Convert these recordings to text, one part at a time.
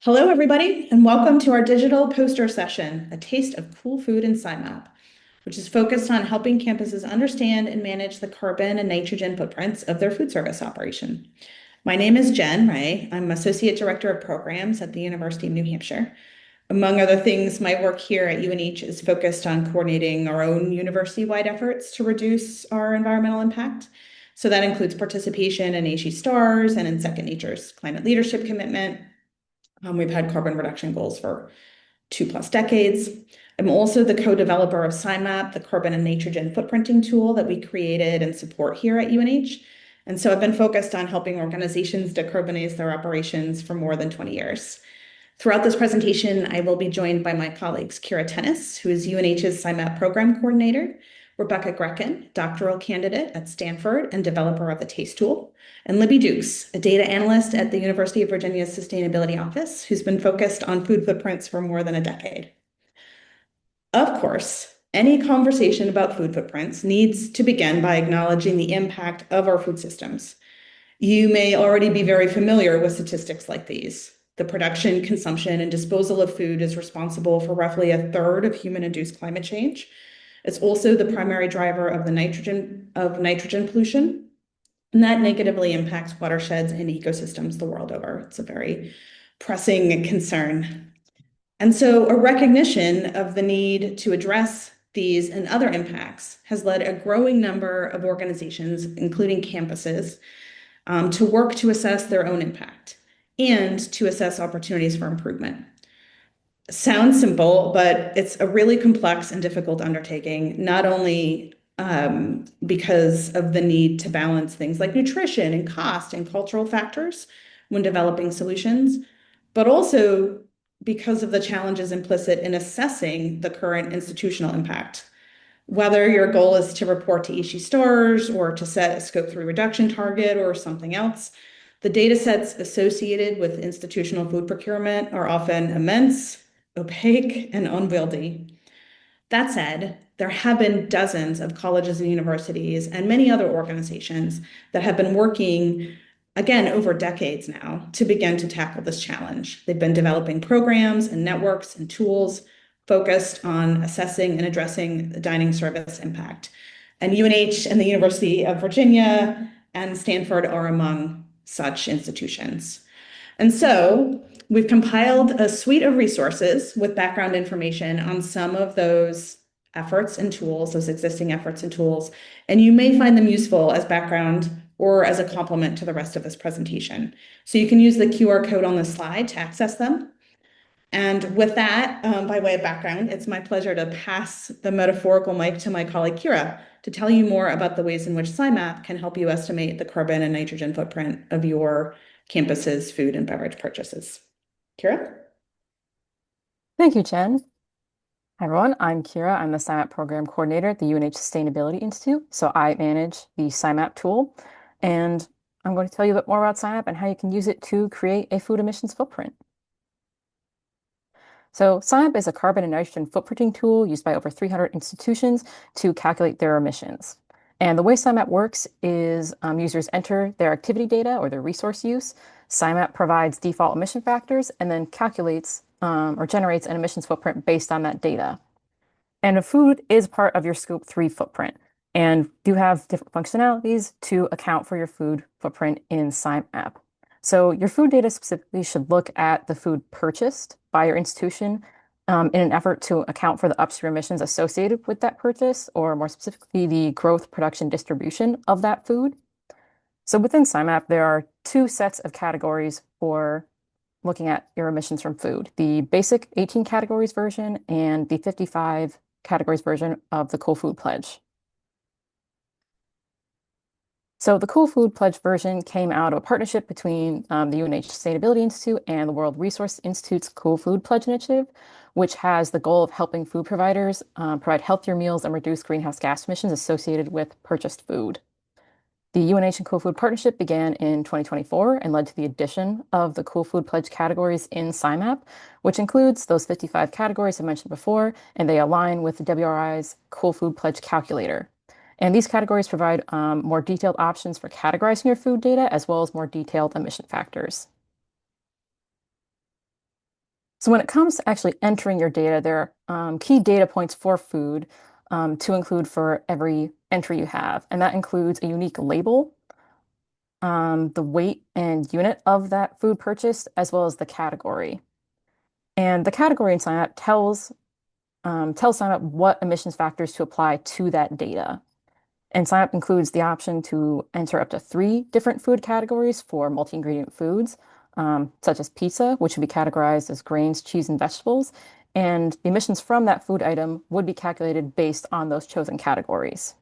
Hello, everybody, and welcome to our digital poster session, A Taste of Cool Food in SIMAP, which is focused on helping campuses understand and manage the carbon and nitrogen footprints of their food service operation. My name is Jen Ray. I'm Associate Director of Programs at the University of New Hampshire. Among other things, my work here at UNH is focused on coordinating our own university-wide efforts to reduce our environmental impact. So that includes participation in AASHE STARS and in Second Nature's climate leadership commitment. We've had carbon reduction goals for 2+ decades. I'm also the co-developer of SIMAP, the carbon and nitrogen footprinting tool that we created and support here at UNH. And so I've been focused on helping organizations decarbonize their operations for more than 20 years. Throughout this presentation, I will be joined by my colleagues, Kira Tennis, who is UNH's SIMAP program coordinator, Rebecca Grekin, doctoral candidate at Stanford and developer of the TASTE tool, and Libby Dukes, a data analyst at the University of Virginia's Sustainability Office, who's been focused on food footprints for more than a decade. Of course, any conversation about food footprints needs to begin by acknowledging the impact of our food systems. You may already be very familiar with statistics like these. The production, consumption, and disposal of food is responsible for roughly a third of human-induced climate change. It's also the primary driver of nitrogen pollution, and that negatively impacts watersheds and ecosystems the world over. It's a very pressing concern. And so a recognition of the need to address these and other impacts has led a growing number of organizations, including campuses, to work to assess their own impact and to assess opportunities for improvement. Sounds simple, but it's a really complex and difficult undertaking, not only because of the need to balance things like nutrition and cost and cultural factors when developing solutions, but also because of the challenges implicit in assessing the current institutional impact. Whether your goal is to report to AASHE STARS or to set a Scope 3 reduction target or something else, the data sets associated with institutional food procurement are often immense, opaque, and unwieldy. That said, there have been dozens of colleges and universities and many other organizations that have been working, again, over decades now to begin to tackle this challenge. They've been developing programs and networks and tools focused on assessing and addressing the dining service impact. And UNH and the University of Virginia and Stanford are among such institutions. And so we've compiled a suite of resources with background information on some of those efforts and tools, those existing efforts and tools, and you may find them useful as background or as a complement to the rest of this presentation. So you can use the QR code on the slide to access them. And with that, by way of background, it's my pleasure to pass the metaphorical mic to my colleague Kira to tell you more about the ways in which SIMAP can help you estimate the carbon and nitrogen footprint of your campus's food and beverage purchases. Kira? Thank you, Jen. Hi, everyone. I'm Kira. I'm the SIMAP program coordinator at the UNH Sustainability Institute. So I manage the SIMAP tool, and I'm going to tell you a bit more about SIMAP and how you can use it to create a food emissions footprint. So SIMAP is a carbon and nitrogen footprinting tool used by over 300 institutions to calculate their emissions. And the way SIMAP works is users enter their activity data or their resource use. SIMAP provides default emission factors and then calculates or generates an emissions footprint based on that data. And a food is part of your Scope 3 footprint. And you have different functionalities to account for your food footprint in SIMAP. So your food data specifically should look at the food purchased by your institution in an effort to account for the upstream emissions associated with that purchase, or more specifically, the growth, production, distribution of that food. So within SIMAP, there are two sets of categories for looking at your emissions from food, the basic 18 categories version and the 55 categories version of the Coolfood Pledge. So the Coolfood Pledge version came out of a partnership between the UNH Sustainability Institute and the World Resource Institute's Coolfood Pledge initiative, which has the goal of helping food providers provide healthier meals and reduce greenhouse gas emissions associated with purchased food. The UNH and Coolfood partnership began in 2024 and led to the addition of the Coolfood Pledge categories in SIMAP, which includes those 55 categories I mentioned before, and they align with the WRI's Coolfood Pledge calculator. And these categories provide more detailed options for categorizing your food data, as well as more detailed emission factors. So when it comes to actually entering your data, there are key data points for food to include for every entry you have. And that includes a unique label, the weight and unit of that food purchased, as well as the category. And the category in SIMAP tells SIMAP what emissions factors to apply to that data. And SIMAP includes the option to enter up to 3 different food categories for multi-ingredient foods, such as pizza, which would be categorized as grains, cheese, and vegetables. And the emissions from that food item would be calculated based on those chosen categories.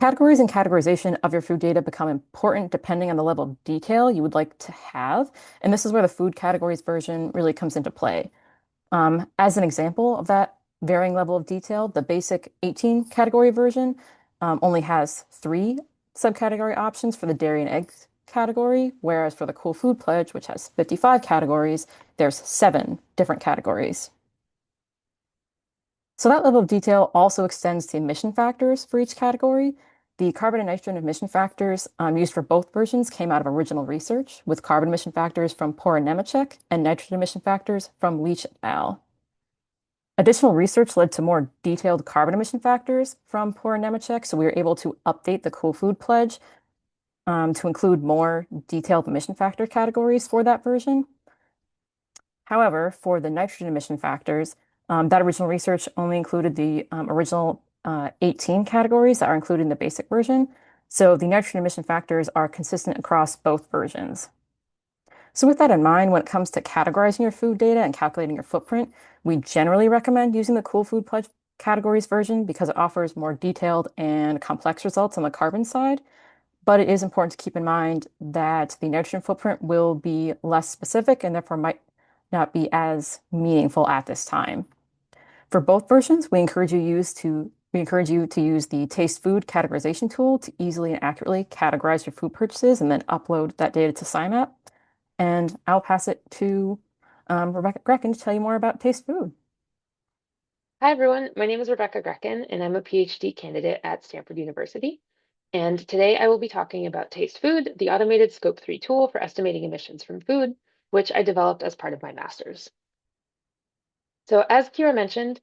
Categories and categorization of your food data become important depending on the level of detail you would like to have. And this is where the food categories version really comes into play. As an example of that varying level of detail, the basic 18 category version only has 3 subcategory options for the dairy and eggs category, whereas for the Coolfood Pledge, which has 55 categories, there's 7 different categories. So that level of detail also extends to emission factors for each category. The carbon and nitrogen emission factors used for both versions came out of original research, with carbon emission factors from Poor and Nemechek and nitrogen emission factors from Leach et al. Additional research led to more detailed carbon emission factors from Poor and Nemechek, so we were able to update the Coolfood Pledge to include more detailed emission factor categories for that version. However, for the nitrogen emission factors, that original research only included the original 18 categories that are included in the basic version. So the nitrogen emission factors are consistent across both versions. So with that in mind, when it comes to categorizing your food data and calculating your footprint, we generally recommend using the Coolfood Pledge categories version because it offers more detailed and complex results on the carbon side. But it is important to keep in mind that the nitrogen footprint will be less specific and therefore might not be as meaningful at this time. For both versions, we encourage you to use the Taste Food categorization tool to easily and accurately categorize your food purchases and then upload that data to SIMAP. And I'll pass it to Rebecca Grekin to tell you more about Taste Food. Hi, everyone. My name is Rebecca Grekin, and I'm a PhD candidate at Stanford University. And today I will be talking about Taste Food, the automated Scope 3 tool for estimating emissions from food, which I developed as part of my master's. So as Kira mentioned,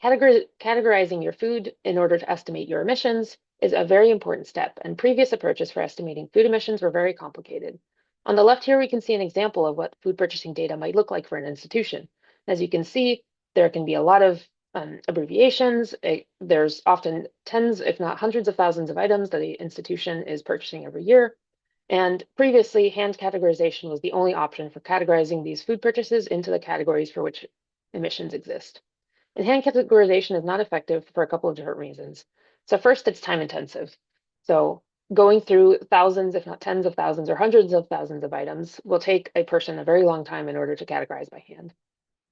categorizing your food in order to estimate your emissions is a very important step, and previous approaches for estimating food emissions were very complicated. On the left here, we can see an example of what food purchasing data might look like for an institution. As you can see, there can be a lot of abbreviations. There's often tens, if not hundreds of thousands of items that the institution is purchasing every year. And previously, hand categorization was the only option for categorizing these food purchases into the categories for which emissions exist. And hand categorization is not effective for a couple of different reasons. So first, it's time intensive. So going through thousands, if not tens of thousands or hundreds of thousands of items will take a person a very long time in order to categorize by hand.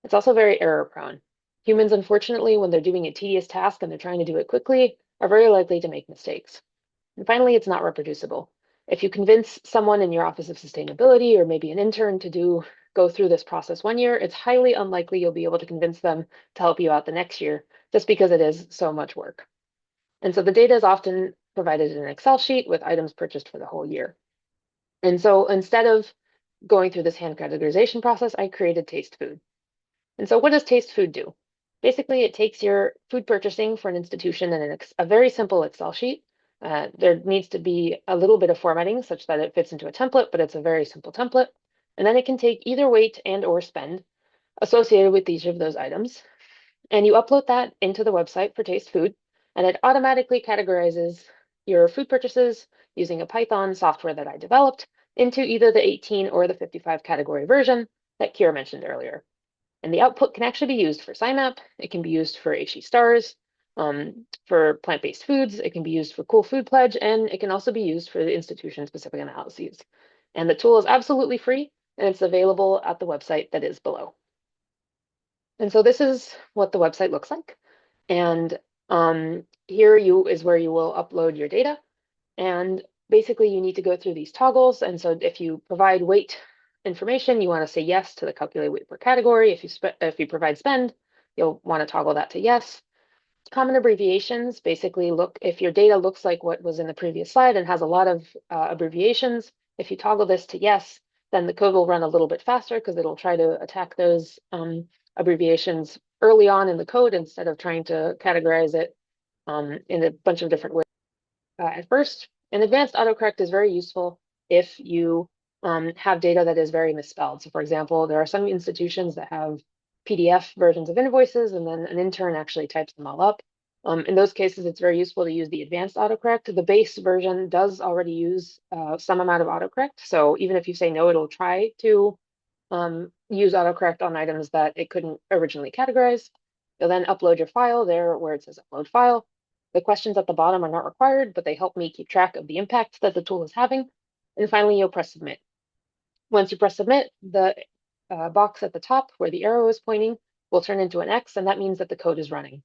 It's also very error prone. Humans, unfortunately, when they're doing a tedious task and they're trying to do it quickly, are very likely to make mistakes. And finally, it's not reproducible. If you convince someone in your Office of Sustainability or maybe an intern to go through this process one year, it's highly unlikely you'll be able to convince them to help you out the next year, just because it is so much work. And so the data is often provided in an Excel sheet with items purchased for the whole year. And so instead of going through this hand categorization process, I created Taste Food. And so what does Taste Food do? Basically, it takes your food purchasing for an institution in a very simple Excel sheet. There needs to be a little bit of formatting such that it fits into a template, but it's a very simple template. And then it can take either weight and or spend associated with each of those items. And you upload that into the website for Taste Food, and it automatically categorizes your food purchases using a Python software that I developed into either the 18 or the 55 category version that Kira mentioned earlier. And the output can actually be used for SIMAP. It can be used for AASHE stars, for plant-based foods. It can be used for Coolfood Pledge, and it can also be used for the institution-specific analyses. And the tool is absolutely free, and it's available at the website that is below. And so this is what the website looks like. And here is where you will upload your data. And basically, you need to go through these toggles. And so if you provide weight information, you want to say yes to the calculate weight per category. If you provide spend, you'll want to toggle that to yes. Common abbreviations basically look, if your data looks like what was in the previous slide and has a lot of abbreviations, if you toggle this to yes, then the code will run a little bit faster because it'll try to attack those abbreviations early on in the code instead of trying to categorize it in a bunch of different ways at first. An advanced autocorrect is very useful if you have data that is very misspelled. So for example, there are some institutions that have PDF versions of invoices, and then an intern actually types them all up. In those cases, it's very useful to use the advanced autocorrect. The base version does already use some amount of autocorrect. So even if you say no, it'll try to use autocorrect on items that it couldn't originally categorize. You'll then upload your file there where it says upload file. The questions at the bottom are not required, but they help me keep track of the impact that the tool is having. And finally, you'll press submit. Once you press submit, the box at the top where the arrow is pointing will turn into an X, and that means that the code is running.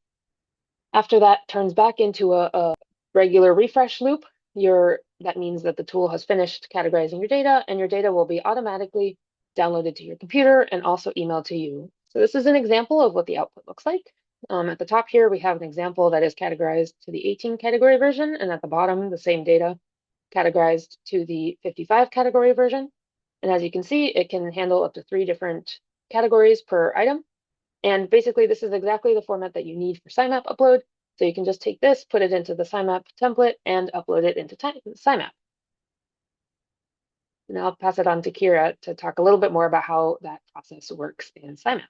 After that turns back into a regular refresh loop, that means that the tool has finished categorizing your data, and your data will be automatically downloaded to your computer and also emailed to you. So this is an example of what the output looks like. At the top here, we have an example that is categorized to the 18 category version, and at the bottom, the same data categorized to the 55 category version. And as you can see, it can handle up to 3 different categories per item. And basically, this is exactly the format that you need for SIMAP upload. So you can just take this, put it into the SIMAP template, and upload it into SIMAP. And I'll pass it on to Kira to talk a little bit more about how that process works in SIMAP.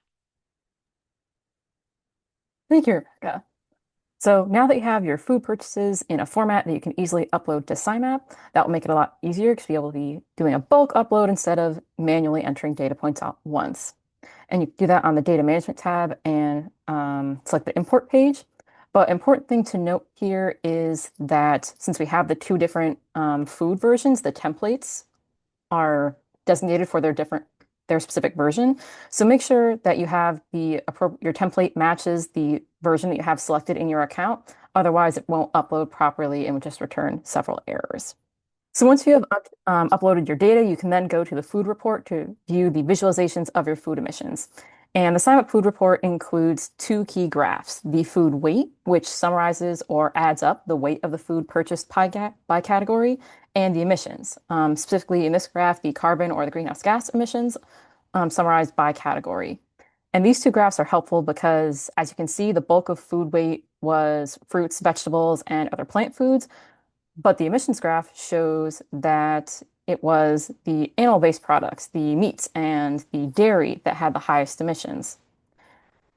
Thank you, Rebecca. So now that you have your food purchases in a format that you can easily upload to SIMAP, that will make it a lot easier to be able to be doing a bulk upload instead of manually entering data points out once. And you do that on the data management tab and select the import page. But important thing to note here is that since we have the 2 different food versions, the templates are designated for their specific version. So make sure that you have your template matches the version that you have selected in your account. Otherwise, it won't upload properly and will just return several errors. So once you have uploaded your data, you can then go to the food report to view the visualizations of your food emissions. And the SIMAP food report includes 2 key graphs, the food weight, which summarizes or adds up the weight of the food purchased by category, and the emissions. Specifically in this graph, the carbon or the greenhouse gas emissions summarized by category. And these 2 graphs are helpful because, as you can see, the bulk of food weight was fruits, vegetables, and other plant foods. But the emissions graph shows that it was the animal-based products, the meats and the dairy that had the highest emissions.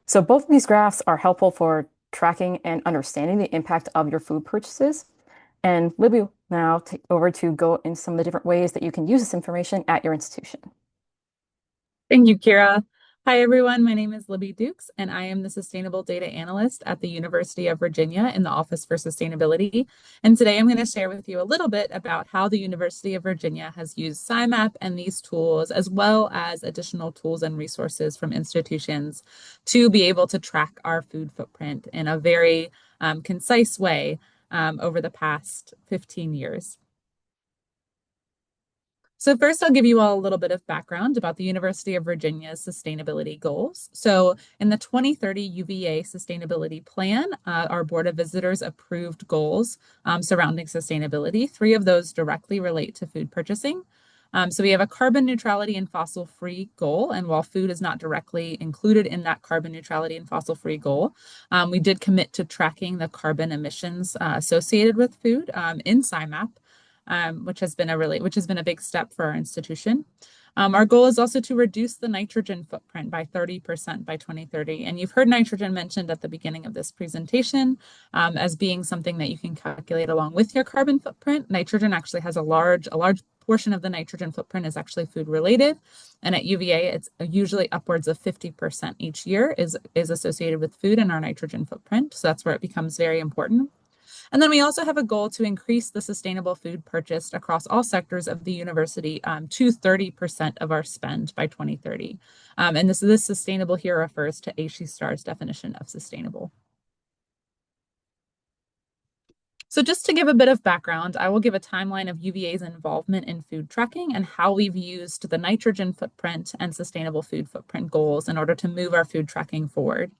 So both of these graphs are helpful for tracking and understanding the impact of your food purchases. And Libby will now take over to go in some of the different ways that you can use this information at your institution. Thank you, Kira. Hi, everyone. My name is Libby Dukes, and I am the Sustainable Data Analyst at the University of Virginia in the Office for Sustainability. And today I'm going to share with you a little bit about how the University of Virginia has used SIMAP and these tools, as well as additional tools and resources from institutions to be able to track our food footprint in a very concise way over the past 15 years. So first, I'll give you all a little bit of background about the University of Virginia's sustainability goals. So in the 2030 UVA Sustainability Plan, our Board of Visitors approved goals surrounding sustainability. 3 of those directly relate to food purchasing. So we have a carbon neutrality and fossil-free goal. And while food is not directly included in that carbon neutrality and fossil-free goal, we did commit to tracking the carbon emissions associated with food in SIMAP. Which has been a big step for our institution. Our goal is also to reduce the nitrogen footprint by 30% by 2030. And you've heard nitrogen mentioned at the beginning of this presentation as being something that you can calculate along with your carbon footprint. Nitrogen actually has a large portion of the nitrogen footprint is actually food related. And at UVA, it's usually upwards of 50% each year is associated with food and our nitrogen footprint. So that's where it becomes very important. And then we also have a goal to increase the sustainable food purchased across all sectors of the university to 30% of our spend by 2030. And this sustainable here refers to AASHE STAR's definition of sustainable. So just to give a bit of background, I will give a timeline of UVA's involvement in food tracking and how we've used the nitrogen footprint and sustainable food footprint goals in order to move our food tracking forward.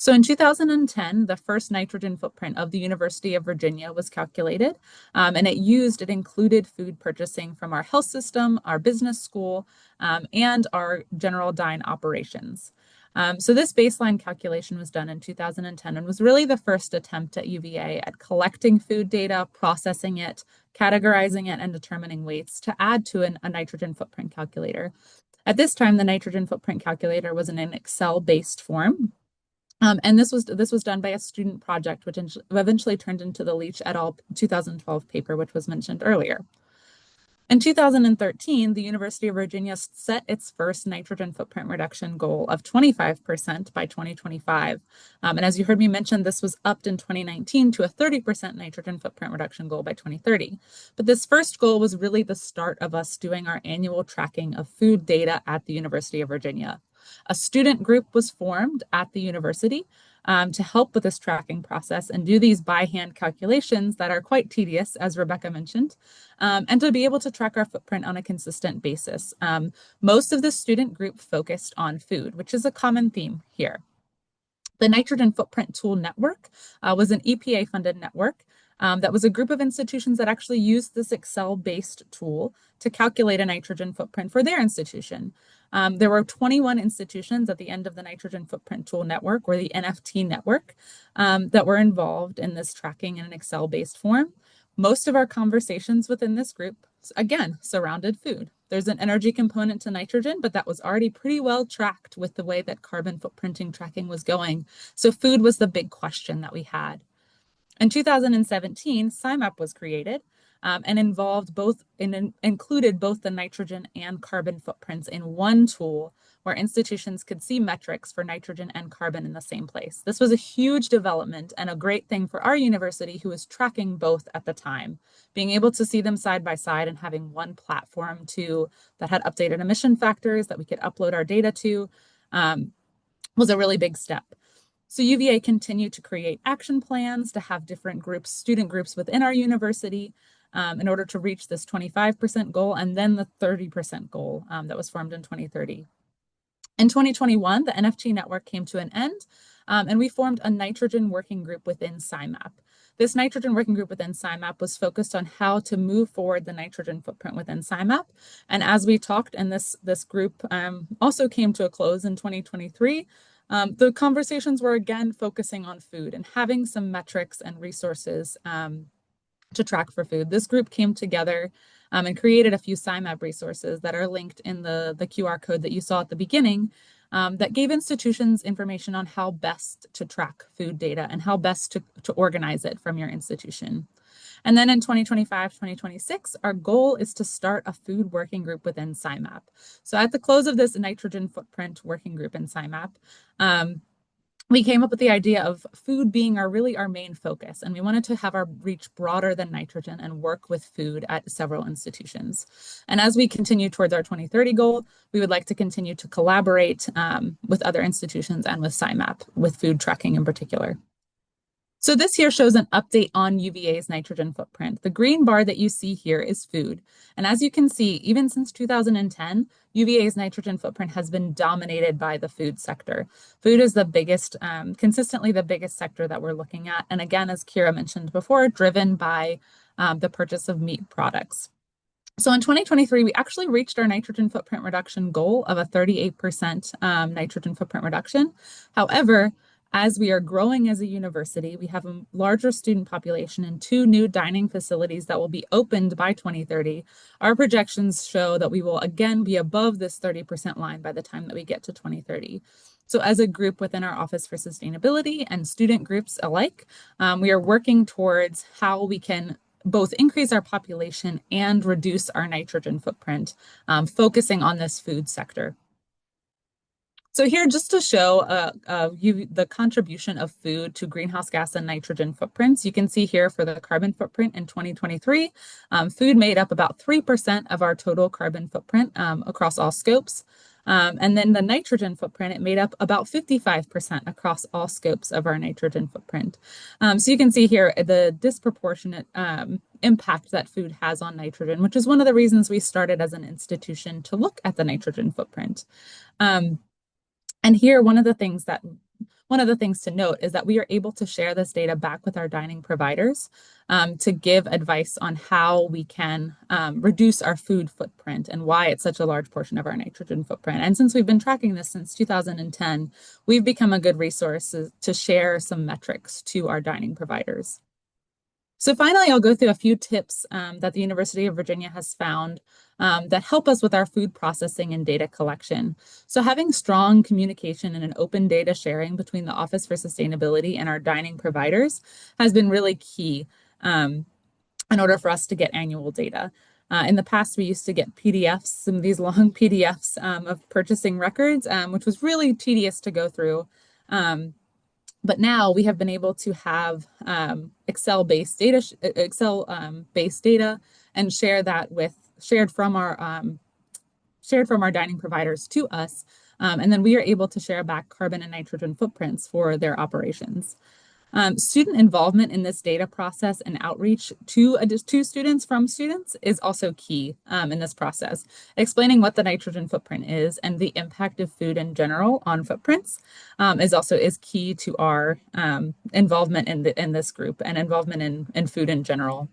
So in 2010, the first nitrogen footprint of the University of Virginia was calculated, and it included food purchasing from our health system, our business school, and our general dine operations. So this baseline calculation was done in 2010 and was really the first attempt at UVA at collecting food data, processing it, categorizing it, and determining weights to add to a nitrogen footprint calculator. At this time, the nitrogen footprint calculator was in an Excel-based form. And this was done by a student project, which eventually turned into the Leach et al. 2012 paper, which was mentioned earlier. In 2013, the University of Virginia set its first nitrogen footprint reduction goal of 25% by 2025. And as you heard me mention, this was upped in 2019 to a 30% nitrogen footprint reduction goal by 2030. But this first goal was really the start of us doing our annual tracking of food data at the University of Virginia. A student group was formed at the university to help with this tracking process and do these by hand calculations that are quite tedious, as Rebecca mentioned, and to be able to track our footprint on a consistent basis. Most of the student group focused on food, which is a common theme here. The Nitrogen Footprint Tool Network was an EPA-funded network that was a group of institutions that actually used this Excel-based tool to calculate a nitrogen footprint for their institution. There were 21 institutions at the end of the Nitrogen Footprint Tool Network, or the NFT network, that were involved in this tracking in an Excel-based form. Most of our conversations within this group, again, surrounded food. There's an energy component to nitrogen, but that was already pretty well tracked with the way that carbon footprinting tracking was going. So food was the big question that we had. In 2017, SIMAP was created and included both the nitrogen and carbon footprints in one tool where institutions could see metrics for nitrogen and carbon in the same place. This was a huge development and a great thing for our university, who was tracking both at the time. Being able to see them side by side and having one platform that had updated emission factors that we could upload our data to was a really big step. So UVA continued to create action plans to have different groups, student groups within our university in order to reach this 25% goal and then the 30% goal that was formed in 2030. In 2021, the NFT network came to an end and we formed a nitrogen working group within SIMAP. This nitrogen working group within SIMAP was focused on how to move forward the nitrogen footprint within SIMAP. And as we talked, and this group also came to a close in 2023, the conversations were again focusing on food and having some metrics and resources to track for food. This group came together and created a few SIMAP resources that are linked in the QR code that you saw at the beginning that gave institutions information on how best to track food data and how best to organize it from your institution. And then in 2025, 2026, our goal is to start a food working group within SIMAP. So at the close of this nitrogen footprint working group in SIMAP, we came up with the idea of food being our main focus, and we wanted to have our reach broader than nitrogen and work with food at several institutions. And as we continue towards our 2030 goal, we would like to continue to collaborate with other institutions and with SIMAP, with food tracking in particular. So this here shows an update on UVA's nitrogen footprint. The green bar that you see here is food. And as you can see, even since 2010, UVA's nitrogen footprint has been dominated by the food sector. Food is the biggest, consistently the biggest sector that we're looking at. And again, as Kira mentioned before, driven by the purchase of meat products. So in 2023, we actually reached our nitrogen footprint reduction goal of a 38% nitrogen footprint reduction. However, as we are growing as a university, we have a larger student population and 2 new dining facilities that will be opened by 2030. Our projections show that we will again be above this 30% line by the time that we get to 2030. So as a group within our Office for Sustainability and student groups alike, we are working towards how we can both increase our population and reduce our nitrogen footprint, focusing on this food sector. So here, just to show the contribution of food to greenhouse gas and nitrogen footprints, you can see here for the carbon footprint in 2023, food made up about 3% of our total carbon footprint across all scopes. And then the nitrogen footprint, it made up about 55% across all scopes of our nitrogen footprint. So you can see here the disproportionate impact that food has on nitrogen, which is one of the reasons we started as an institution to look at the nitrogen footprint. And here, one of the things that one of the things to note is that we are able to share this data back with our dining providers to give advice on how we can reduce our food footprint and why it's such a large portion of our nitrogen footprint. And since we've been tracking this since 2010, we've become a good resource to share some metrics to our dining providers. So finally, I'll go through a few tips that the University of Virginia has found that help us with our food processing and data collection. So having strong communication and an open data sharing between the Office for Sustainability and our dining providers has been really key in order for us to get annual data. In the past, we used to get PDFs, some of these long PDFs of purchasing records, which was really tedious to go through. But now we have been able to have Excel-based data, based data, and share that with shared from our dining providers to us, and then we are able to share back carbon and nitrogen footprints for their operations. Student involvement in this data process and outreach to students from students is also key in this process. Explaining what the nitrogen footprint is and the impact of food in general on footprints is key to our involvement in this group and involvement in food in general.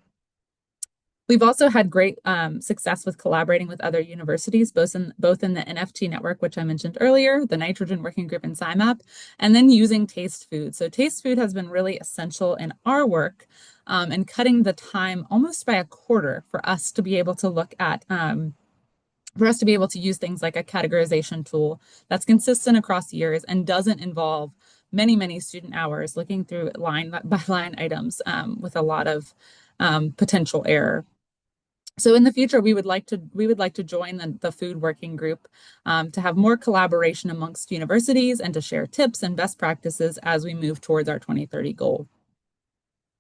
We've also had great success with collaborating with other universities, both in the NFT network, which I mentioned earlier, the Nitrogen Working Group in SIMAP, and then using Taste Food. So Taste Food has been really essential in our work and cutting the time almost by a quarter for us to be able to look at, for us to be able to use things like a categorization tool that's consistent across years and doesn't involve many student hours looking through line by line items with a lot of potential error. So in the future, we would like to join the food working group to have more collaboration amongst universities and to share tips and best practices as we move towards our 2030 goal.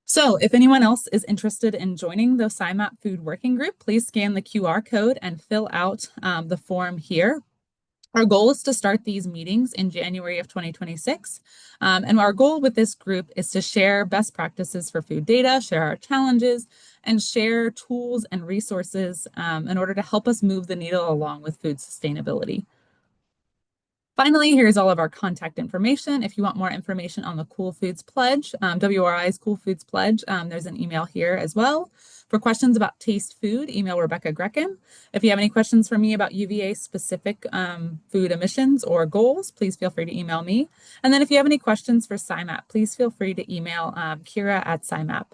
So if anyone else is interested in joining the SIMAP food working group, please scan the QR code and fill out the form here. Our goal is to start these meetings in January of 2026. And our goal with this group is to share best practices for food data, share our challenges, and share tools and resources in order to help us move the needle along with food sustainability. Finally, here's all of our contact information. If you want more information on the Coolfood Pledge, WRI's Coolfood Pledge, there's an email here as well. For questions about taste food, email Rebecca Grekin. If you have any questions for me about UVA specific food emissions or goals, please feel free to email me. And then if you have any questions for SIMAP, please feel free to email Kira at SIMAP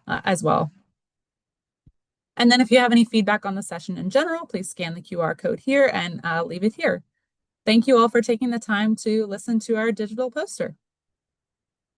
as well. And then if you have any feedback on the session in general, please scan the QR code here and leave it here. Thank you all for taking the time to listen to our digital poster.